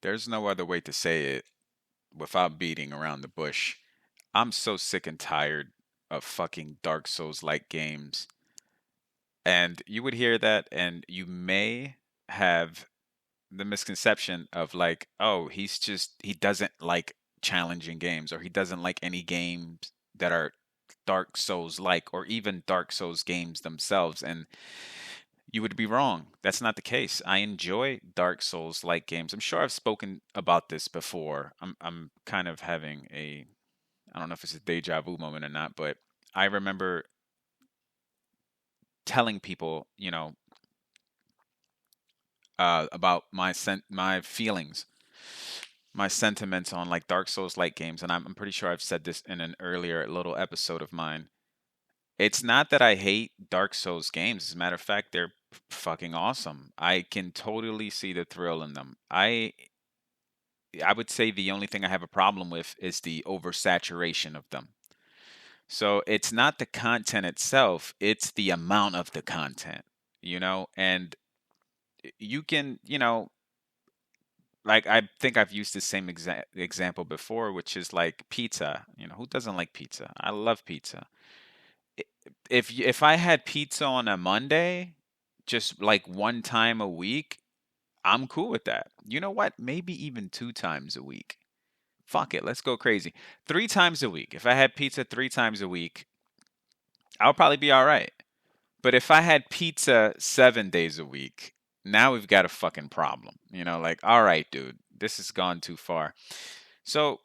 There's no other way to say it without beating around the bush. I'm so sick and tired of fucking Dark Souls like games. And you would hear that, and you may have the misconception of like, oh, he doesn't like challenging games, or he doesn't like any games that are Dark Souls like, or even Dark Souls games themselves. And you would be wrong. That's not the case. I enjoy Dark Souls like games. I'm sure I've spoken about this before. I'm kind of having a, I don't know if it's a deja vu moment or not, but I remember telling people, about my feelings, my sentiments on like Dark Souls like games, and I'm pretty sure I've said this in an earlier little episode of mine. It's not that I hate Dark Souls games. As a matter of fact, they're fucking awesome. I can totally see the thrill in them. I would say the only thing I have a problem with is the oversaturation of them. So it's not the content itself, it's the amount of the content, and you can, like I think I've used the same example before, which is like pizza. Who doesn't like pizza? I love pizza. I- if I had pizza on a Monday, just like one time a week, I'm cool with that. You know what? Maybe even two times a week. Fuck it, let's go crazy. Three times a week. If I had pizza three times a week, I'll probably be all right. But if I had pizza 7 days a week, now we've got a fucking problem. Like, all right, dude, this has gone too far. So,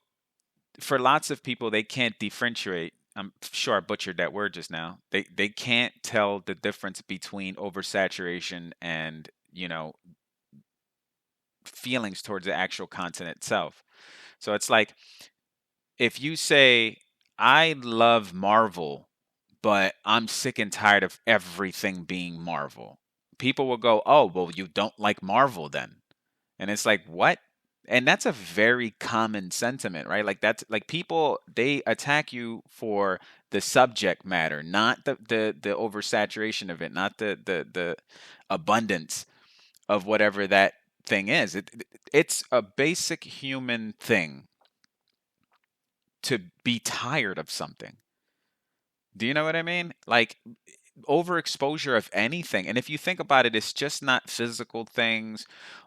for lots of people, they can't differentiate. I'm sure I butchered that word just now. They can't tell the difference between oversaturation and, feelings towards the actual content itself. So it's like if you say, I love Marvel, but I'm sick and tired of everything being Marvel. People will go, oh, well, you don't like Marvel then. And it's like, what? And that's a very common sentiment, right? Like that's like people they attack you for the subject matter, not the oversaturation of it, not the abundance of whatever that thing is. It's a basic human thing to be tired of something. Do you know what I mean? Like overexposure of anything. And if you think about it, it's just not physical things,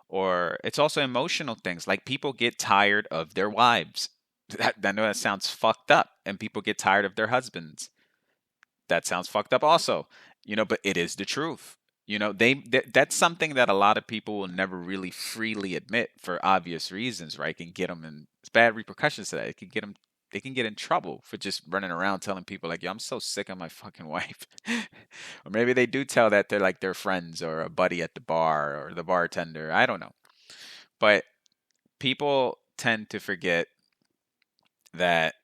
or it's also emotional things. Like people get tired of their wives. I know that sounds fucked up. And people get tired of their husbands. That sounds fucked up also. But it is the truth. That's something that a lot of people will never really freely admit for obvious reasons, right? It can get them in it's bad repercussions to that. It can get them they can get in trouble for just running around telling people like, "Yo, I'm so sick of my fucking wife." Or maybe they do tell that they're like their friends or a buddy at the bar or the bartender. I don't know. But people tend to forget that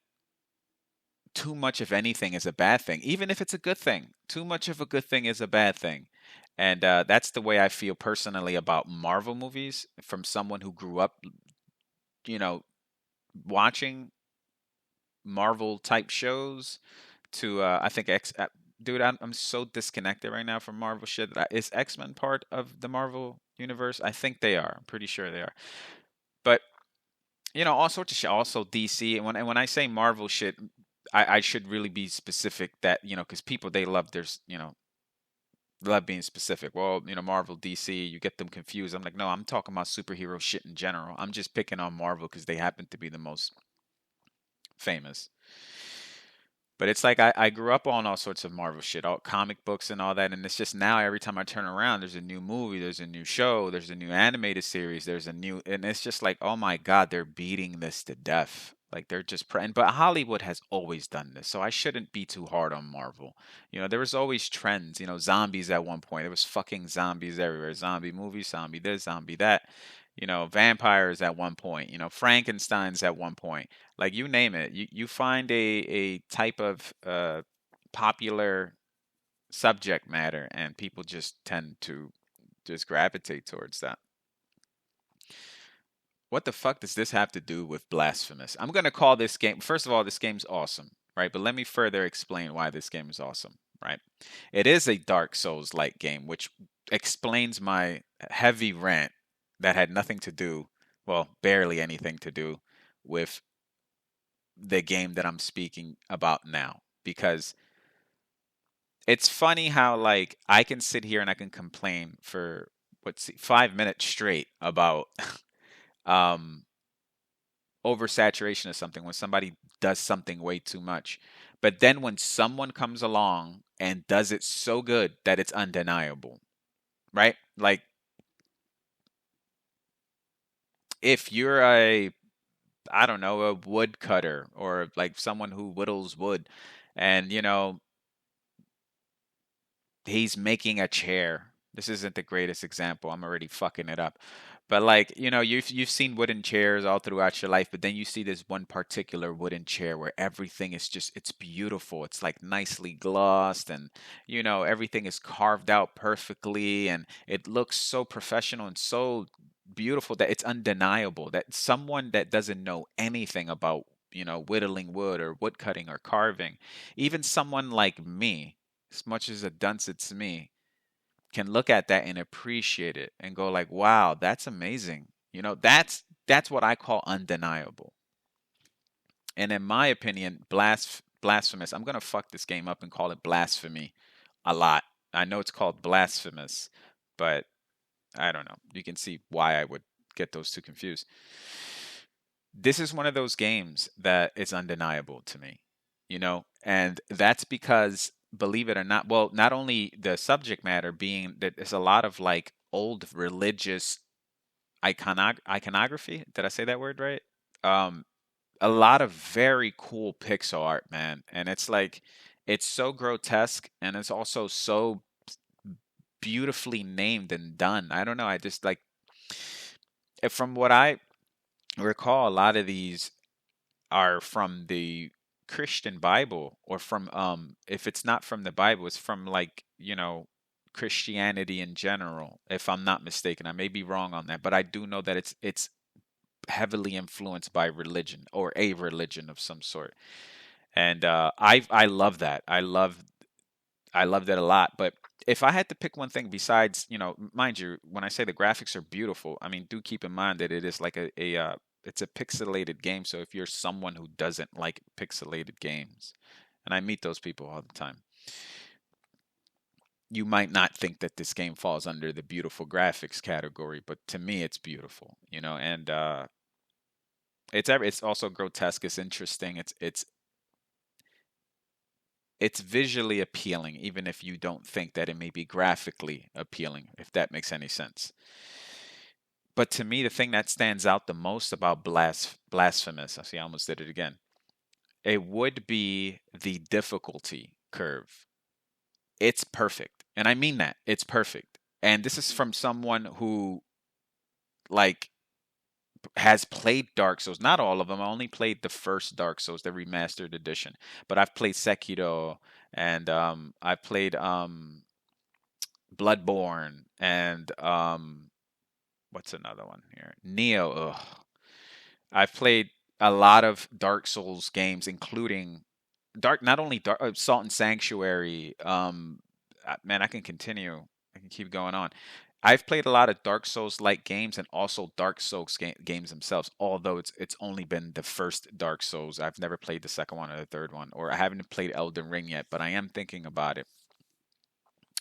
too much of anything is a bad thing, even if it's a good thing. Too much of a good thing is a bad thing. And that's the way I feel personally about Marvel movies from someone who grew up, you know, watching Marvel type shows to, I think, dude, I'm so disconnected right now from Marvel shit. Is X-Men part of the Marvel universe? I think they are. I'm pretty sure they are. But, all sorts of shit. Also DC. And when I say Marvel shit, I should really be specific that, because people, they love love being specific. Well, Marvel, DC, you get them confused. I'm like, no, I'm talking about superhero shit in general. I'm just picking on Marvel because they happen to be the most famous. But it's like I grew up on all sorts of Marvel shit, all comic books and all that, and it's just now every time I turn around, there's a new movie, there's a new show, there's a new animated series, and it's just like, oh my God, they're beating this to death. Like they're just but Hollywood has always done this, so I shouldn't be too hard on Marvel. There was always trends. Zombies at one point, there was fucking zombies everywhere, zombie movies, zombie this, zombie that. Vampires at one point. Frankenstein's at one point, like you name it, you find a type of popular subject matter, and people just tend to just gravitate towards that. What the fuck does this have to do with Blasphemous? I'm going to call this game, first of all, this game's awesome, right? But let me further explain why this game is awesome, right? It is a Dark Souls like game, which explains my heavy rant that had nothing to do well, barely anything to do with the game that I'm speaking about now. Because it's funny how, like, I can sit here and I can complain for, what's 5 minutes straight about um oversaturation of something, when somebody does something way too much. But then when someone comes along and does it so good that it's undeniable, right? Like, if you're a, I don't know, a woodcutter, or like someone who whittles wood, and he's making a chair. This isn't the greatest example. I'm already fucking it up. But, like, you've seen wooden chairs all throughout your life, but then you see this one particular wooden chair where everything is just, it's beautiful. It's like nicely glossed, and everything is carved out perfectly, and it looks so professional and so beautiful that it's undeniable that someone that doesn't know anything about, whittling wood or wood cutting or carving, even someone like me, as much as a dunce it's me, can look at that and appreciate it and go like, wow, that's amazing. That's what I call undeniable. And in my opinion, blasphemous. I'm gonna fuck this game up and call it blasphemy a lot. I know it's called blasphemous, but I don't know. You can see why I would get those two confused. This is one of those games that is undeniable to me, and that's because, believe it or not, well, not only the subject matter being that there's a lot of, like, old religious iconography. Did I say that word right? Um, a lot of very cool pixel art, man, and it's like, it's so grotesque, and it's also so beautifully named and done. I don't know. I just like, from what I recall, a lot of these are from the Christian Bible, or from, if it's not from the Bible, it's from, like, Christianity in general, if I'm not mistaken. I may be wrong on that, but I do know that it's heavily influenced by religion, or a religion of some sort. And I love that. I love that a lot. But if I had to pick one thing besides, mind you, when I say the graphics are beautiful, I mean, do keep in mind that it is like it's a pixelated game. So if you're someone who doesn't like pixelated games, and I meet those people all the time, you might not think that this game falls under the beautiful graphics category, but to me, it's beautiful, and it's also grotesque. It's interesting. It's visually appealing, even if you don't think that it may be graphically appealing, if that makes any sense. But to me, the thing that stands out the most about Blasphemous, I see, I almost did it again, it would be the difficulty curve. It's perfect. And I mean that. It's perfect. And this is from someone who, like, has played Dark Souls. Not all of them. I only played the first Dark Souls, the remastered edition. But I've played Sekiro, and I played Bloodborne, and what's another one here? Neo. Ugh. I've played a lot of Dark Souls games, including not only Salt and Sanctuary. Man, I can continue. I can keep going on. I've played a lot of Dark Souls like games, and also Dark Souls games themselves. Although it's only been the first Dark Souls. I've never played the second one or the third one, or I haven't played Elden Ring yet. But I am thinking about it.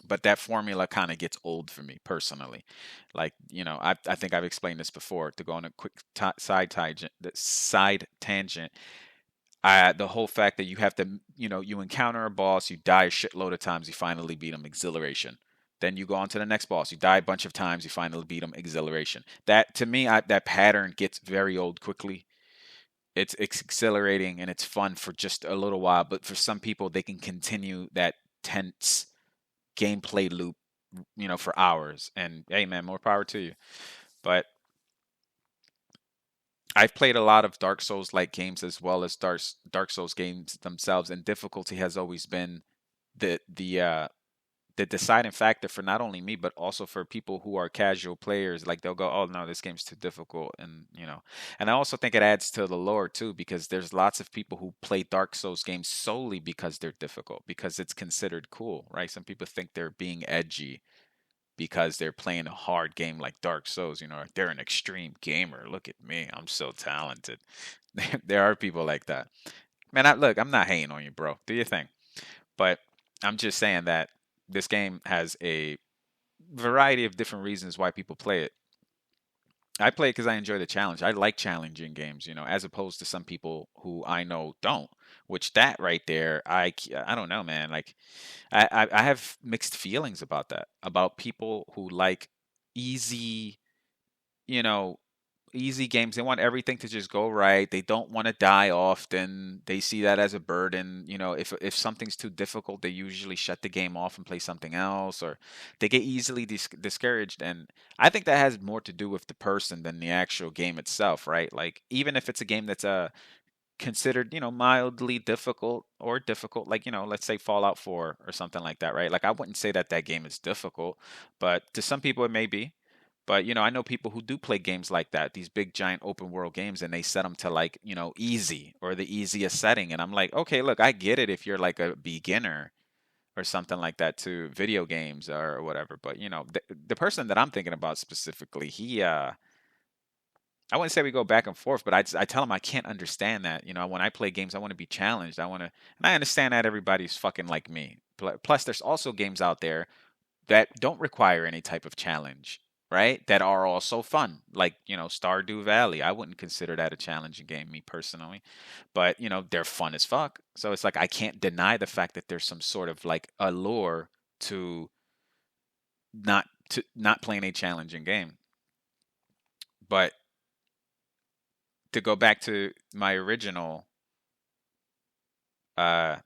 But that formula kind of gets old for me personally. Like, I think I've explained this before. To go on a quick side tangent, the whole fact that you have to, you encounter a boss, you die a shitload of times, you finally beat him, exhilaration. Then you go on to the next boss, you die a bunch of times, you finally beat him, exhilaration. That, to me, that pattern gets very old quickly. It's exhilarating and it's fun for just a little while, but for some people, they can continue that tense gameplay loop, for hours. And hey, man, more power to you. But I've played a lot of Dark Souls like games, as well as Dark Souls games themselves, and difficulty has always been the the uh the deciding factor for not only me, but also for people who are casual players. Like, they'll go, "Oh no, this game's too difficult," and I also think it adds to the lore too, because there's lots of people who play Dark Souls games solely because they're difficult, because it's considered cool, right? Some people think they're being edgy, because they're playing a hard game like Dark Souls. They're an extreme gamer. Look at me, I'm so talented. There are people like that. Man, look, I'm not hating on you, bro. Do your thing. But I'm just saying that this game has a variety of different reasons why people play it. I play it because I enjoy the challenge. I like challenging games, as opposed to some people who I know don't. Which that right there, I don't know, man. Like, I have mixed feelings about that. About people who like easy, you know, easy games. They want everything to just go right. They don't want to die often. They see that as a burden. If something's too difficult, they usually shut the game off and play something else, or they get easily discouraged. And I think that has more to do with the person than the actual game itself, right? Like, even if it's a game that's considered, mildly difficult or difficult, like, let's say Fallout 4 or something like that, right? Like, I wouldn't say that that game is difficult, but to some people it may be. But, I know people who do play games like that, these big giant open world games, and they set them to like, easy or the easiest setting. And I'm like, okay, look, I get it if you're like a beginner or something like that to video games or whatever. But, the person that I'm thinking about specifically, I wouldn't say we go back and forth, but I tell him I can't understand that. When I play games, I want to be challenged. And I understand that everybody's fucking like me. Plus, there's also games out there that don't require any type of challenge, right? That are also fun, like, Stardew Valley. I wouldn't consider that a challenging game, me personally, but they're fun as fuck. So it's like I can't deny the fact that there's some sort of like allure to not playing a challenging game. But to go back to my original uh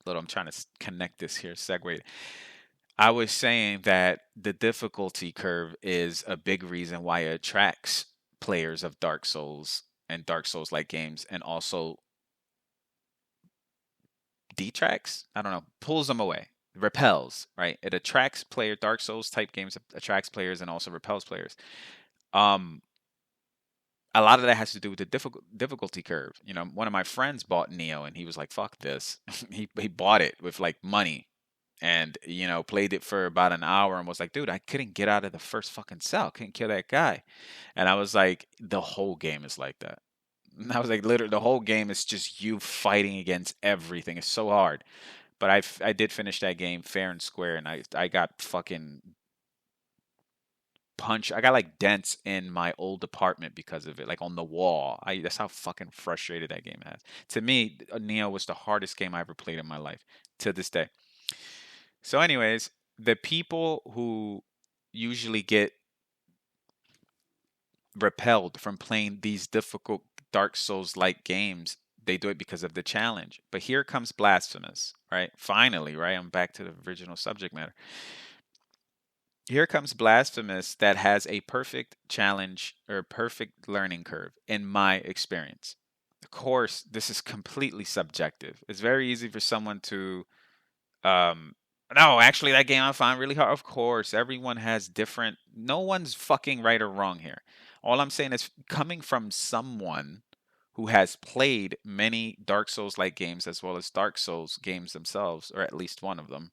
little, I'm trying to connect this here, segue. I was saying that the difficulty curve is a big reason why it attracts players of Dark Souls and Dark Souls like games, and also detracts, I don't know, pulls them away, repels, right? It attracts Dark Souls type games attracts players and also repels players. Um, a lot of that has to do with the difficulty curve. One of my friends bought Neo and he was like, "Fuck this." He bought it with like money and played it for about an hour and was like, "Dude, I couldn't get out of the first fucking cell. Couldn't kill that guy." And I was like, "The whole game is like that." And I was like, "Literally, the whole game is just you fighting against everything. It's so hard." But I did finish that game fair and square, and I got fucking punch. I got like dents in my old apartment because of it, like on the wall. That's how fucking frustrated that game has. To me, Neo was the hardest game I ever played in my life to this day. So, anyways, the people who usually get repelled from playing these difficult Dark Souls like games, they do it because of the challenge. But here comes Blasphemous, right? Finally, right? I'm back to the original subject matter. Here comes Blasphemous that has a perfect challenge or perfect learning curve, in my experience. Of course, this is completely subjective. It's very easy for someone to, um, no, actually, that game I find really hard. Of course, everyone has different, no one's fucking right or wrong here. All I'm saying is coming from someone who has played many Dark Souls like games as well as Dark Souls games themselves, or at least one of them.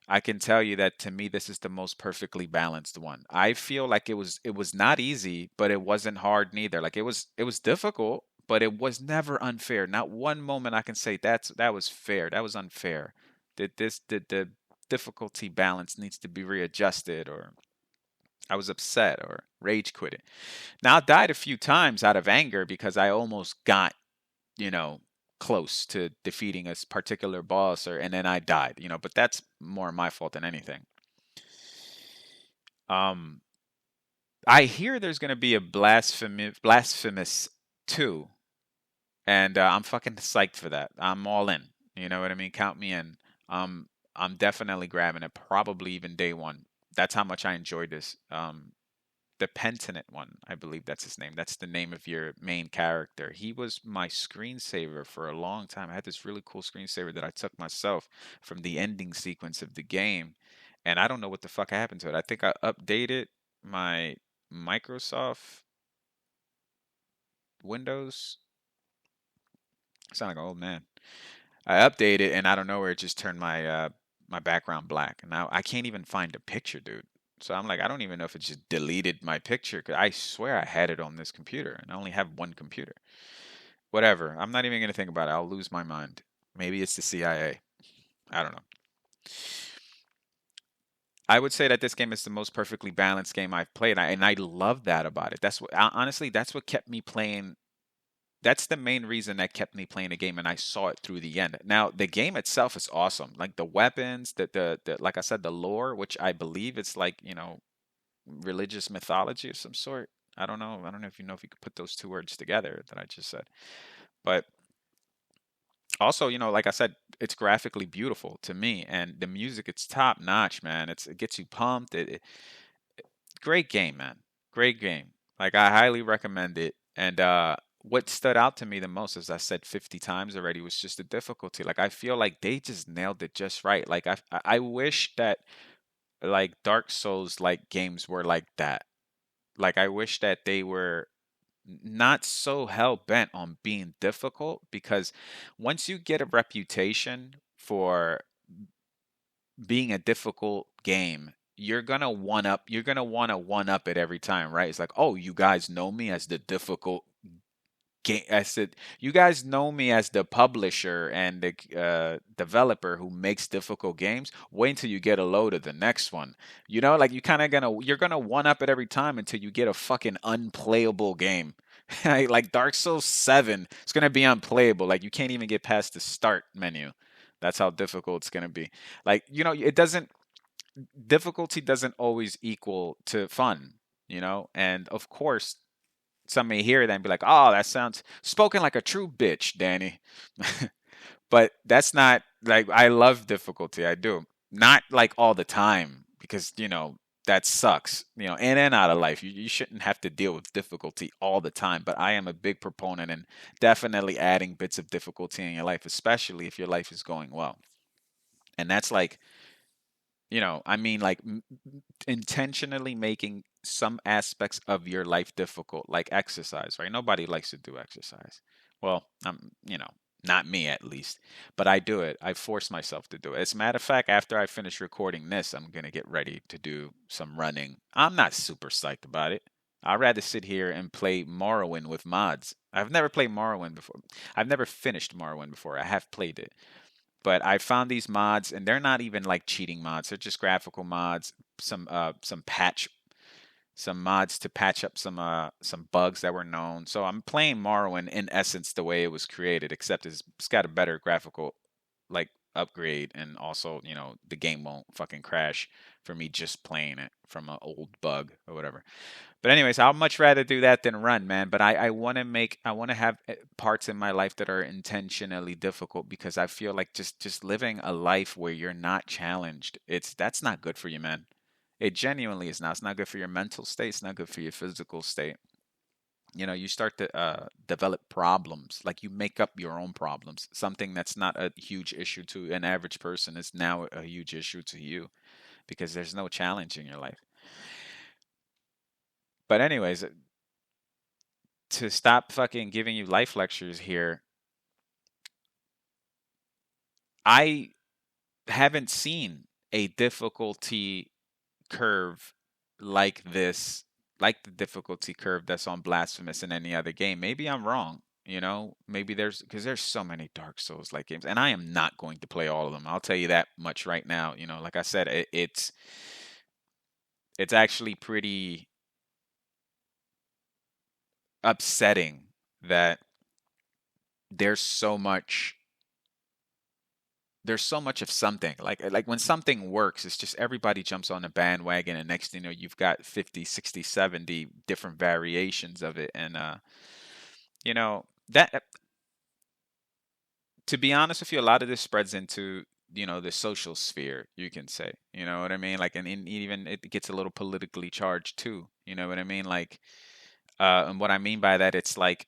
I can tell you that to me this is the most perfectly balanced one. I feel like it was not easy, but it wasn't hard neither. Like it was difficult, but it was never unfair. Not one moment I can say that was fair. That was unfair. That the difficulty balance needs to be readjusted, or I was upset or rage quit it. Now I died a few times out of anger because I almost got, you know, close to defeating a particular boss, or and then I died, but that's more my fault than anything. Um I hear there's going to be a blasphemous 2, and I'm fucking psyched for that. I'm all in. You know what I mean? Count me in. I'm definitely grabbing it, probably even day one. That's how much I enjoyed this. The Penitent one, I believe that's his name. That's the name of your main character. He was my screensaver for a long time. I had this really cool screensaver that I took myself from the ending sequence of the game, and I don't know what the fuck happened to it. I think I updated my Microsoft Windows. I sound like an old man. I updated, and I don't know where it just turned my my background black. And now I can't even find a picture, dude. So I'm like, I don't even know if it just deleted my picture, 'cause I swear I had it on this computer and I only have one computer. Whatever. I'm not even gonna think about it. I'll lose my mind. Maybe it's the CIA. I don't know. I would say that this game is the most perfectly balanced game I've played, and I love that about it. That's what honestly, that's what kept me playing. That's the main reason that kept me playing the game, and I saw it through the end. Now, the game itself is awesome. Like the weapons, the like I said, the lore, which I believe it's like, religious mythology of some sort. I don't know. I don't know if you could put those two words together that I just said. But also, like I said, it's graphically beautiful to me, and the music, it's top notch, man. It gets you pumped. Great game, man. Great game. Like I highly recommend it. And what stood out to me the most, as I said 50 times already, was just the difficulty. Like I feel like they just nailed it just right. Like I wish that like Dark Souls like games were like that. Like I wish that they were not so hell bent on being difficult, because once you get a reputation for being a difficult game, you're gonna want to one up it every time, right? It's like, oh, you guys know me as the difficult game. I said, you guys know me as the publisher and the developer who makes difficult games. Wait until you get a load of the next one. Like you're gonna one up it every time until you get a fucking unplayable game. Like Dark Souls 7, it's gonna be unplayable. Like you can't even get past the start menu. That's how difficult it's gonna be. Like, it doesn't difficulty doesn't always equal to fun, and of course some may hear that and be like, oh, that sounds spoken like a true bitch, Danny. But that's not like, I love difficulty. I do. Not like all the time, because, that sucks, in and out of life. You shouldn't have to deal with difficulty all the time. But I am a big proponent in definitely adding bits of difficulty in your life, especially if your life is going well. And that's like, I mean, like intentionally making some aspects of your life difficult, like exercise, right? Nobody likes to do exercise. Well, not me at least, but I do it. I force myself to do it. As a matter of fact, after I finish recording this, I'm going to get ready to do some running. I'm not super psyched about it. I'd rather sit here and play Morrowind with mods. I've never played Morrowind before. I've never finished Morrowind before. I have played it, but I found these mods, and they're not even like cheating mods. They're just graphical mods, some mods to patch up some bugs that were known. So I'm playing Morrowind in essence the way it was created, except it's got a better graphical like upgrade, and also, the game won't fucking crash for me just playing it from an old bug or whatever. But anyways, I'd much rather do that than run, man. But I want to have parts in my life that are intentionally difficult, because I feel like just living a life where you're not challenged, that's not good for you, man. It genuinely is not. It's not good for your mental state. It's not good for your physical state. You start to develop problems. Like you make up your own problems. Something that's not a huge issue to an average person is now a huge issue to you, because there's no challenge in your life. But anyways, to stop fucking giving you life lectures here, I haven't seen a difficulty curve like this, like the difficulty curve that's on Blasphemous in any other game. Maybe I'm wrong. Maybe because there's so many Dark Souls like games, and I am not going to play all of them. I'll tell you that much right now. Like I said, it's actually pretty upsetting that there's so much there's so much of something. Like when something works, it's just everybody jumps on the bandwagon, and next thing you know, you've got 50, 60, 70 different variations of it. And that, to be honest with you, a lot of this spreads into, the social sphere, you can say. You know what I mean? Like, and even it gets a little politically charged too. You know what I mean? Like, and what I mean by that, it's like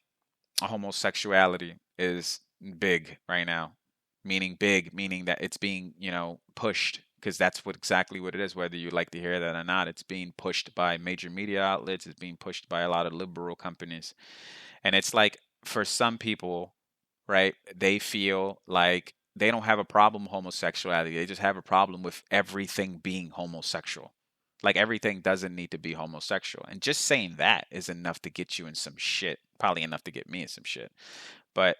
homosexuality is big right now. Meaning big, meaning that it's being, pushed, because that's exactly what it is. Whether you like to hear that or not, it's being pushed by major media outlets. It's being pushed by a lot of liberal companies. And it's like, for some people, right, they feel like they don't have a problem with homosexuality. They just have a problem with everything being homosexual. Like everything doesn't need to be homosexual. And just saying that is enough to get you in some shit. Probably enough to get me in some shit. But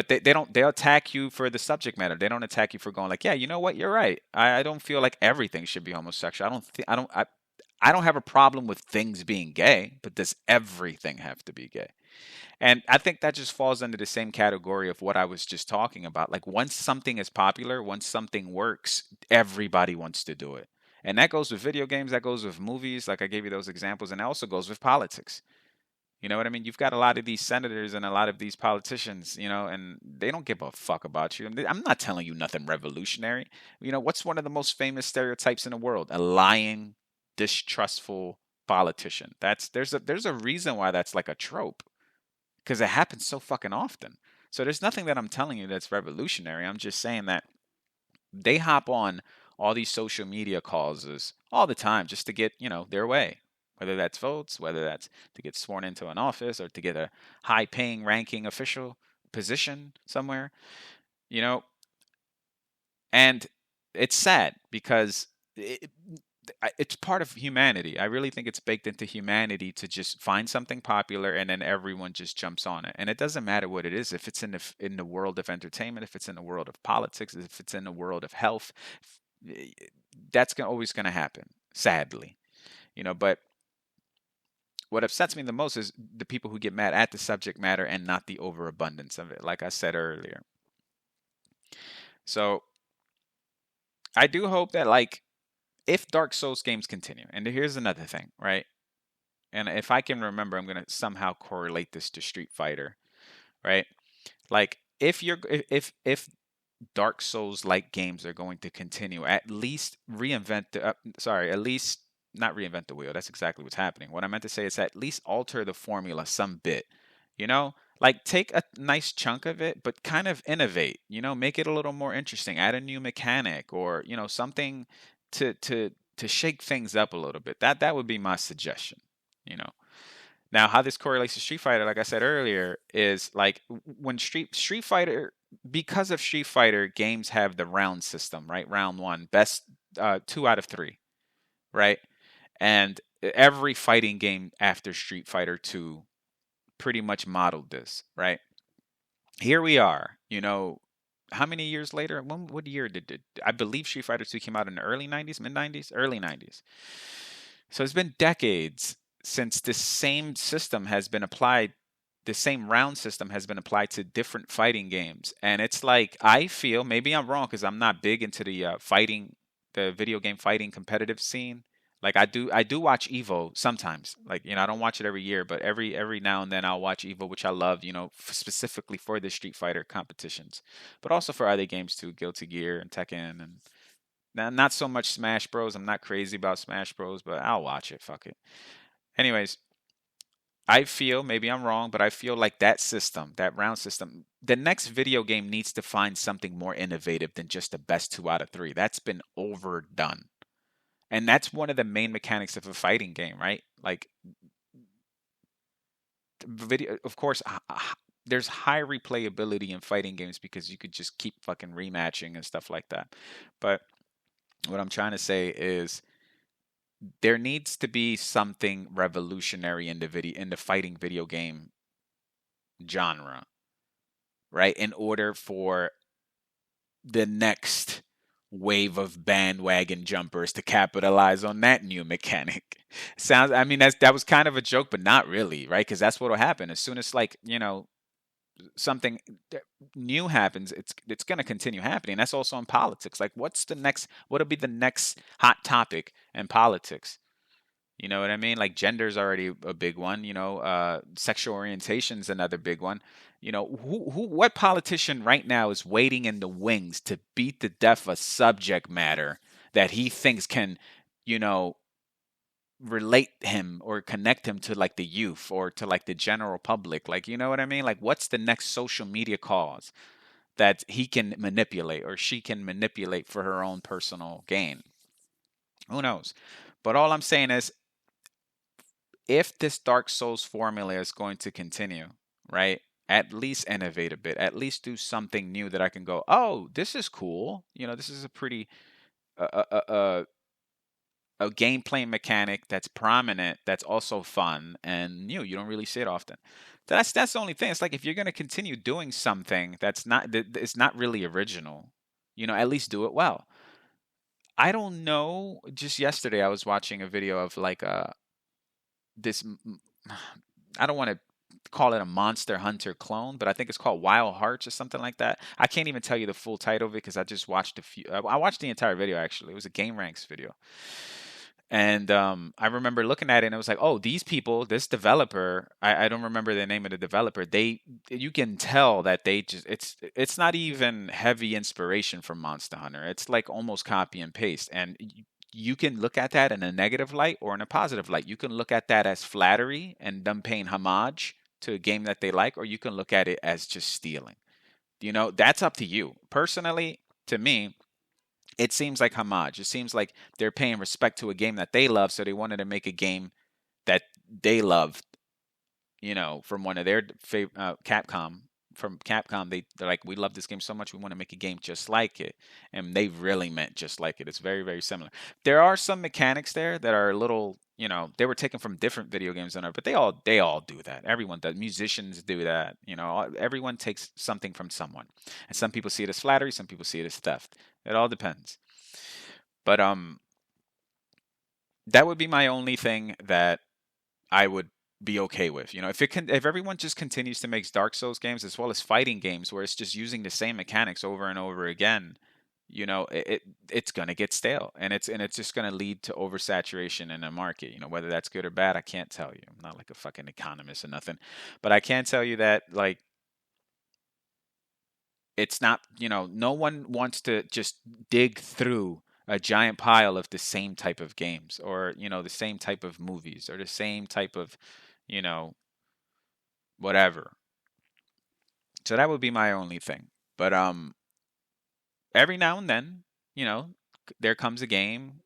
they don't, they'll attack you for the subject matter. They don't attack you for going like, yeah, you know what, you're right. I don't feel like everything should be homosexual. I don't have a problem with things being gay, but does everything have to be gay? And I think that just falls under the same category of what I was just talking about. Like once something is popular, once something works, everybody wants to do it. And that goes with video games, that goes with movies, like I gave you those examples, and that also goes with politics. You know what I mean? You've got a lot of these senators and a lot of these politicians, and they don't give a fuck about you. I'm not telling you nothing revolutionary. What's one of the most famous stereotypes in the world? A lying, distrustful politician. There's a reason why that's like a trope, because it happens so fucking often. So there's nothing that I'm telling you that's revolutionary. I'm just saying that they hop on all these social media causes all the time just to get, their way. Whether that's votes, whether that's to get sworn into an office or to get a high paying ranking official position somewhere, you know, and it's sad because it's part of humanity. I really think it's baked into humanity to just find something popular and then everyone just jumps on it. And it doesn't matter what it is. If it's in the world of entertainment, if it's in the world of politics, if it's in the world of health, that's always going to happen. Sadly, But what upsets me the most is the people who get mad at the subject matter and not the overabundance of it. Like I said earlier. So I do hope that if Dark Souls games continue, and here's another thing, right? And if I can remember, I'm gonna somehow correlate this to Street Fighter, right? Like if Dark Souls like games are going to continue, at least at least not reinvent the wheel. That's exactly what's happening. What I meant to say is at least alter the formula some bit. Like take a nice chunk of it, but kind of innovate. Make it a little more interesting. Add a new mechanic or something to shake things up a little bit. That would be my suggestion. You know. Now, how this correlates to Street Fighter, like I said earlier, is like when Street Fighter, because of Street Fighter, games have the round system, right? Round one, best 2 out of 3, right? And every fighting game after Street Fighter 2 pretty much modeled this, right? Here we are, how many years later? What year did it? I believe Street Fighter 2 came out in the early 90s, mid 90s, early 90s. So it's been decades since this same system has been applied, the same round system has been applied to different fighting games. And it's like, I feel, maybe I'm wrong because I'm not big into the video game fighting competitive scene. Like I do watch Evo sometimes. Like, I don't watch it every year, but every now and then I'll watch Evo, which I love, specifically for the Street Fighter competitions, but also for other games too, Guilty Gear and Tekken and not so much Smash Bros. I'm not crazy about Smash Bros, but I'll watch it. Fuck it. Anyways, I feel, maybe I'm wrong, but I feel like that system, that round system, the next video game needs to find something more innovative than just the best 2 out of 3. That's been overdone. And that's one of the main mechanics of a fighting game, right? Like video, of course, there's high replayability in fighting games because you could just keep fucking rematching and stuff like that. But what I'm trying to say is there needs to be something revolutionary in the fighting video game genre, right? In order for the next wave of bandwagon jumpers to capitalize on that new mechanic. I mean, that was kind of a joke, but not really, right? Because that's what'll happen as soon as something new happens. It's going to continue happening. That's also in politics. Like, what'll be the next hot topic in politics? You know what I mean? Like gender's already a big one. Sexual orientation's another big one. What politician right now is waiting in the wings to beat the death a subject matter that he thinks can, you know, relate him or connect him to like the youth or to like the general public? Like, you know what I mean? Like, what's the next social media cause that he can manipulate or she can manipulate for her own personal gain? Who knows? But all I'm saying is, if this Dark Souls formula is going to continue, right? at least innovate a bit, at least do something new that I can go, oh, this is cool. This is a pretty a gameplay mechanic that's prominent, that's also fun and new. You don't really see it often. That's the only thing. It's like if you're going to continue doing something that's not it's not really original, at least do it well. I don't know. Just yesterday, I was watching a video of like this. I don't want to call it a Monster Hunter clone, but I think it's called Wild Hearts or something like that. I can't even tell you the full title of it because I just watched a few. I watched the entire video actually. It was a Game Ranks video, and I remember looking at it and it was like, oh, these people, this developer, I don't remember the name of the developer. You can tell that they just it's not even heavy inspiration from Monster Hunter. It's like almost copy and paste, and you can look at that in a negative light or in a positive light. You can look at that as flattery and them paying homage to a game that they like, or you can look at it as just stealing. That's up to you. Personally, to me, it seems like homage. It seems like they're paying respect to a game that they love, so they wanted to make a game that they loved. From one of their Capcom. From Capcom, they're like, we love this game so much, we want to make a game just like it, and they really meant just like it. It's very, very similar. There are some mechanics there that are a little, they were taken from different video games and but they all do that. Everyone does. Musicians do that. Everyone takes something from someone, and some people see it as flattery, some people see it as theft. It all depends. But that would be my only thing that I would be okay with. If everyone just continues to make Dark Souls games as well as fighting games where it's just using the same mechanics over and over again, it's gonna get stale, and it's just gonna lead to oversaturation in the market. Whether that's good or bad, I can't tell you. I'm not like a fucking economist or nothing, but I can tell you that like it's not, no one wants to just dig through a giant pile of the same type of games, or the same type of movies, or the same type of you know whatever. So that would be my only thing. But every now and then, you know there comes a game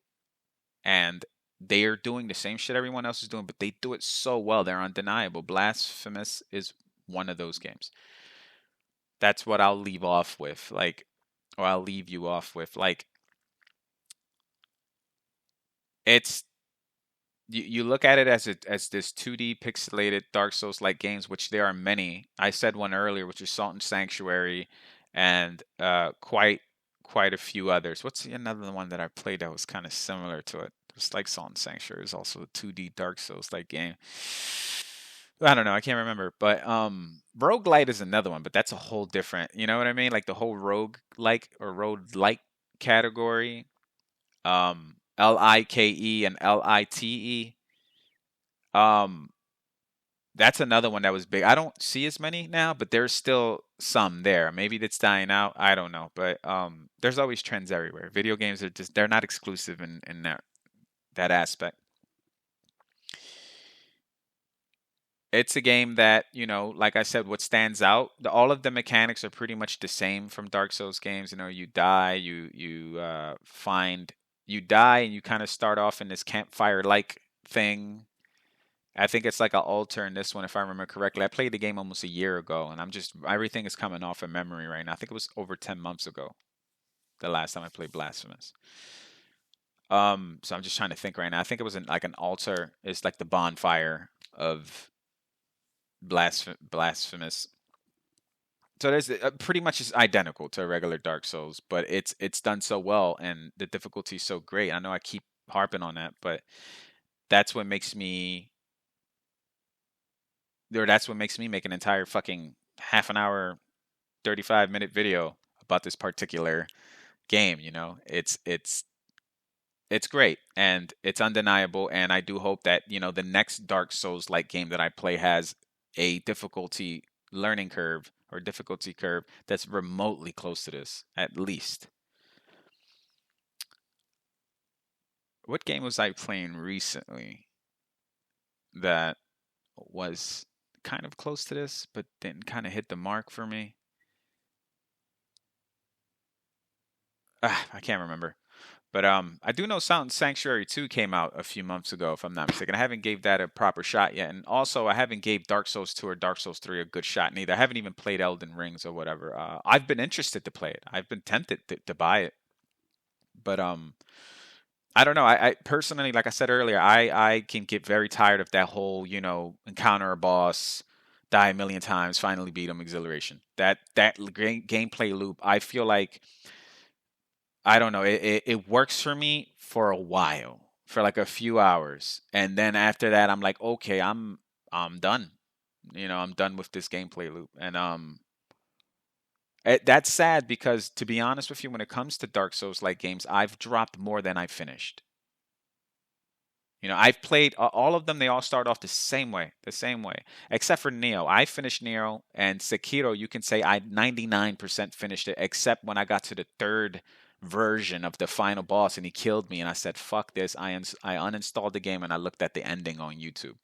and they are doing the same shit everyone else is doing, but they do it so well, they're undeniable. Blasphemous is one of those games. That's what I'll leave off with, like, or I'll leave you off with, like, it's you look at it as this 2D pixelated Dark Souls like games, which there are many. I said one earlier, which is Salt and Sanctuary, and quite a few others. What's another one that I played that was kind of similar to it? It's like Salt and Sanctuary is also a 2D Dark Souls like game. I don't know, I can't remember. But Roguelite is another one, but that's a whole different, you know what I mean? Like the whole rogue like or road like category. Like and Lite. Um, that's another one that was big. I don't see as many now, but there's still some there. Maybe it's dying out. I don't know, but there's always trends everywhere. Video games are just they're not exclusive in that aspect. It's a game that, like I said, what stands out, all of the mechanics are pretty much the same from Dark Souls games. You die, you die, and you kind of start off in this campfire like thing. I think it's like an altar in this one, if I remember correctly. I played the game almost a year ago, and everything is coming off of memory right now. I think it was over 10 months ago, the last time I played Blasphemous. So I'm just trying to think right now. I think it was like an altar. It's like the bonfire of Blasphemous. So there's pretty much is identical to a regular Dark Souls, but it's done so well and the difficulty is so great. I know I keep harping on that, but that's what makes me that's what makes me make an entire fucking half an hour, 35-minute video about this particular game. It's great and it's undeniable, and I do hope that the next Dark Souls like game that I play has a difficulty learning curve or difficulty curve that's remotely close to this, at least. What game was I playing recently that was kind of close to this but didn't kind of hit the mark for me? I can't remember. But I do know Sound Sanctuary 2 came out a few months ago, if I'm not mistaken. I haven't gave that a proper shot yet, and also I haven't gave Dark Souls 2 or Dark Souls 3 a good shot neither. I haven't even played Elden Rings or whatever. I've been interested to play it. I've been tempted to buy it, but I don't know. I personally, like I said earlier, I can get very tired of that whole, encounter a boss, die a million times, finally beat him, exhilaration. That gameplay loop. I feel like I don't know. It works for me for a while, for like a few hours, and then after that, I'm like, okay, I'm done. I'm done with this gameplay loop, and that's sad because to be honest with you, when it comes to Dark Souls like games, I've dropped more than I finished. I've played all of them. They all start off the same way, except for Neo. I finished Neo and Sekiro. You can say I 99% finished it, except when I got to the third version of the final boss and he killed me, and I said, "Fuck this!" I uninstalled the game and I looked at the ending on YouTube.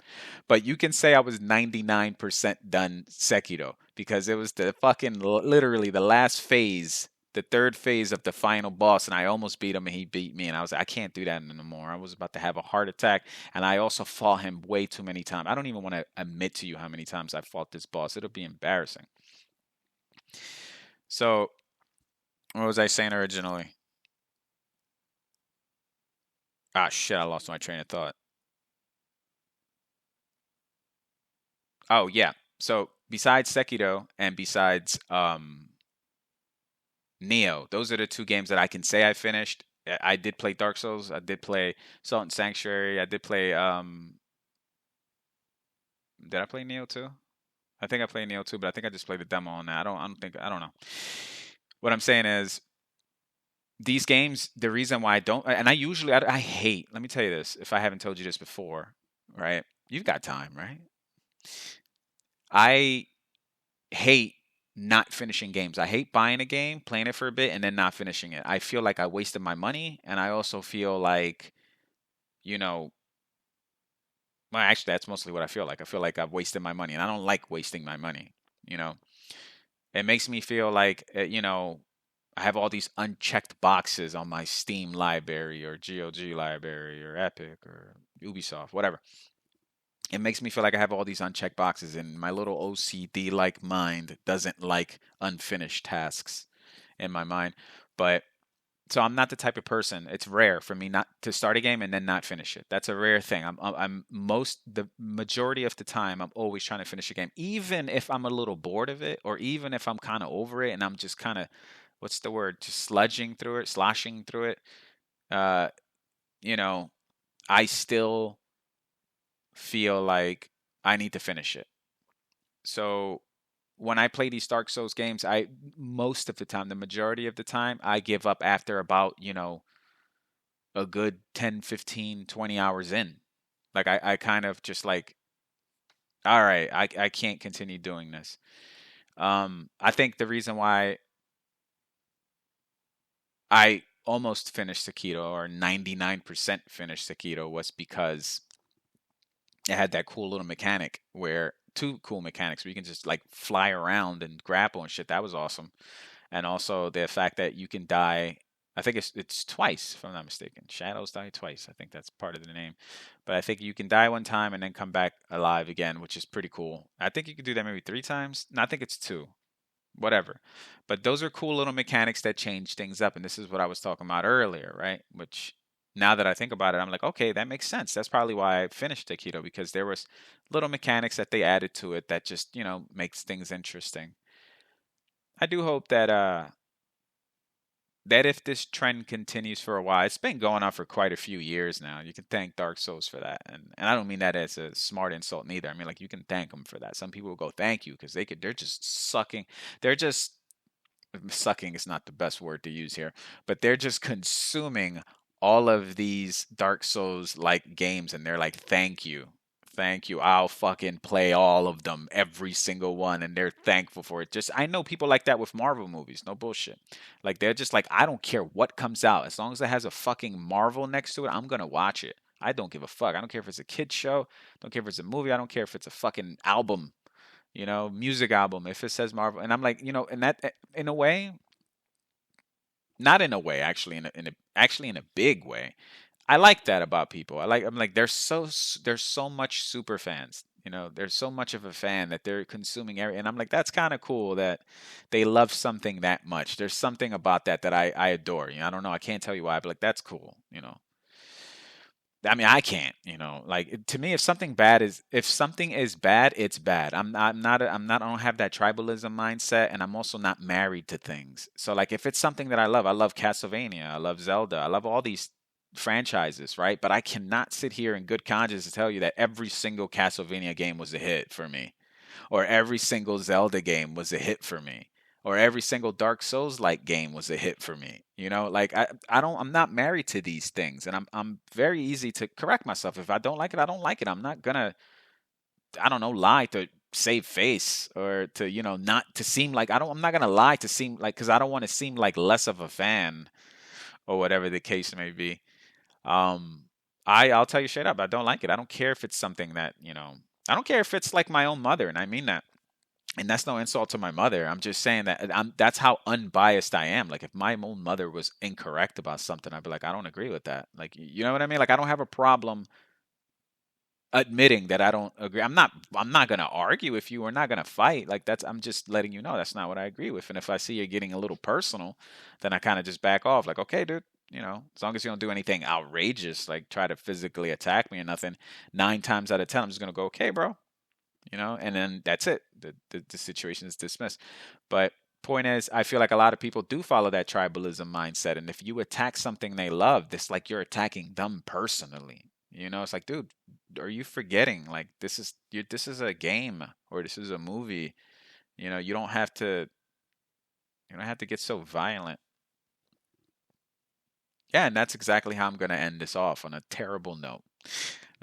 But you can say I was 99% done Sekiro because it was the fucking literally the last phase, the third phase of the final boss, and I almost beat him and he beat me, and I was like, I can't do that anymore. I was about to have a heart attack, and I also fought him way too many times. I don't even want to admit to you how many times I fought this boss. It'll be embarrassing. So, what was I saying originally? Ah, shit, I lost my train of thought. Oh, yeah. So, besides Sekiro and besides Neo, those are the two games that I can say I finished. I did play Dark Souls. I did play Salt and Sanctuary. I did play did I play Neo too? I think I played Neo too, but I think I just played the demo on that. I don't know. What I'm saying is these games, the reason why I don't, and I hate, let me tell you this, if I haven't told you this before, right? You've got time, right? I hate not finishing games. I hate buying a game, playing it for a bit, and then not finishing it. I feel like I wasted my money, and I also feel like, you know, well, actually, that's mostly what I feel like. I feel like I've wasted my money, and I don't like wasting my money. You know, it makes me feel like, I have all these unchecked boxes on my Steam library or GOG library or Epic or Ubisoft, whatever. It makes me feel like I have all these unchecked boxes, and my little OCD like mind doesn't like unfinished tasks in my mind. But so I'm not the type of person. It's rare for me not to start a game and then not finish it. That's a rare thing. The majority of the time I'm always trying to finish a game, even if I'm a little bored of it, or even if I'm kind of over it and I'm just kind of, what's the word, just sloshing through it. Uh, you know, I still feel like I need to finish it. So when I play these Dark Souls games, I most of the time, the majority of the time, I give up after about, a good 10, 15, 20 hours in. Like I kind of just like, all right, I can't continue doing this. I think the reason why I almost finished Sekiro or 99% finished Sekiro was because it had that cool little mechanic where two cool mechanics where you can just like fly around and grapple and shit. That was awesome. And also the fact that you can die. I think it's twice, if I'm not mistaken. Shadows die twice. I think that's part of the name. But I think you can die one time and then come back alive again, which is pretty cool. I think you could do that maybe three times. No, I think it's two. Whatever. But those are cool little mechanics that change things up. And this is what I was talking about earlier, right? Which now that I think about it, I'm like, okay, that makes sense. That's probably why I finished Taquito, because there was little mechanics that they added to it that just, makes things interesting. I do hope that if this trend continues for a while, it's been going on for quite a few years now. You can thank Dark Souls for that, and I don't mean that as a smart insult neither. I mean like you can thank them for that. Some people will go thank you because they're just sucking. They're just sucking is not the best word to use here, but they're just consuming all of these Dark Souls like games, and they're like, thank you. Thank you. I'll fucking play all of them, every single one, and they're thankful for it. Just I know people like that with Marvel movies. No bullshit. Like they're just like, I don't care what comes out, as long as it has a fucking Marvel next to it, I'm gonna watch it. I don't give a fuck. I don't care if it's a kid show. Don't care if it's a movie. I don't care if it's a fucking album, music album. If it says Marvel, and I'm like, and that in a way, Not in a way, actually, actually in a big way. I like that about people. I'm like there's so much super fans. You know, there's so much of a fan that they're consuming every, and I'm like that's kind of cool that they love something that much. There's something about that that I adore. You know, I don't know, I can't tell you why, but like that's cool. You know, I mean, I can't. You know, like to me, if something is bad, it's bad. I don't have that tribalism mindset, and I'm also not married to things. So like, if it's something that I love Castlevania, I love Zelda, I love all these franchises, right? But I cannot sit here in good conscience to tell you that every single Castlevania game was a hit for me, or every single Zelda game was a hit for me, or every single Dark Souls like game was a hit for me. You know, like I'm not married to these things, and I'm very easy to correct myself. If I don't like it, I don't like it. I'm not gonna, I don't know, lie to save face, or to, you know, not to seem like I'm not gonna lie to seem like, because I don't want to seem like less of a fan, or whatever the case may be. Um, I'll tell you straight up, I don't like it. I don't care if it's something that, you know, I don't care if it's like my own mother, and I mean that. And that's no insult to my mother. I'm just saying that that's how unbiased I am. Like if my own mother was incorrect about something, I'd be like, I don't agree with that. Like, you know what I mean? Like I don't have a problem admitting that I don't agree. I'm not going to argue with you. We're not going to fight. Like that's, I'm just letting you know that's not what I agree with. And if I see you're getting a little personal, then I kind of just back off, like, okay, dude, you know, as long as you don't do anything outrageous, like try to physically attack me or nothing, 9 times out of 10, I'm just going to go, okay, bro, you know, and then that's it. The situation is dismissed. But point is, I feel like a lot of people do follow that tribalism mindset, and if you attack something they love, it's like you're attacking them personally. You know, it's like, dude, are you forgetting? Like this is a game, or this is a movie. You know, you don't have to get so violent. Yeah, and that's exactly how I'm going to end this off, on a terrible note.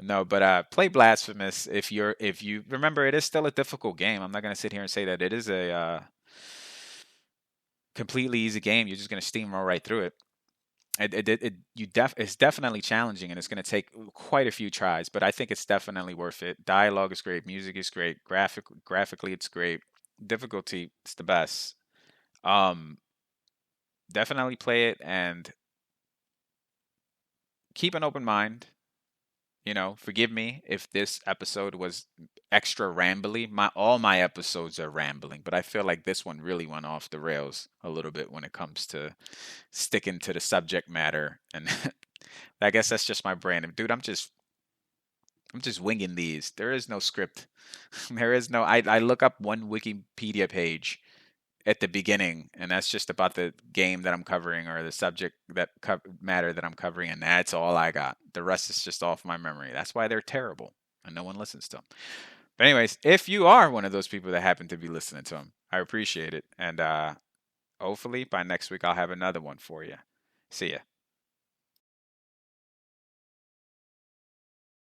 No, but play Blasphemous if you remember, it is still a difficult game. I'm not going to sit here and say that it is a completely easy game. You're just going to steamroll right through it. It's definitely challenging, and it's going to take quite a few tries, but I think it's definitely worth it. Dialogue is great, music is great, graphically it's great, difficulty it's the best. Um, Definitely play it, and keep an open mind. You know, forgive me if this episode was extra rambly. All my episodes are rambling, but I feel like this one really went off the rails a little bit when it comes to sticking to the subject matter. And I guess that's just my brain. Dude, I'm just winging these. There is no script. There is no, I look up one Wikipedia page at the beginning, and that's just about the game that I'm covering, or the subject matter that I'm covering, and that's all I got. The rest is just off my memory. That's why they're terrible, and no one listens to them. But anyways, if you are one of those people that happen to be listening to them, I appreciate it, and hopefully by next week I'll have another one for you. See ya.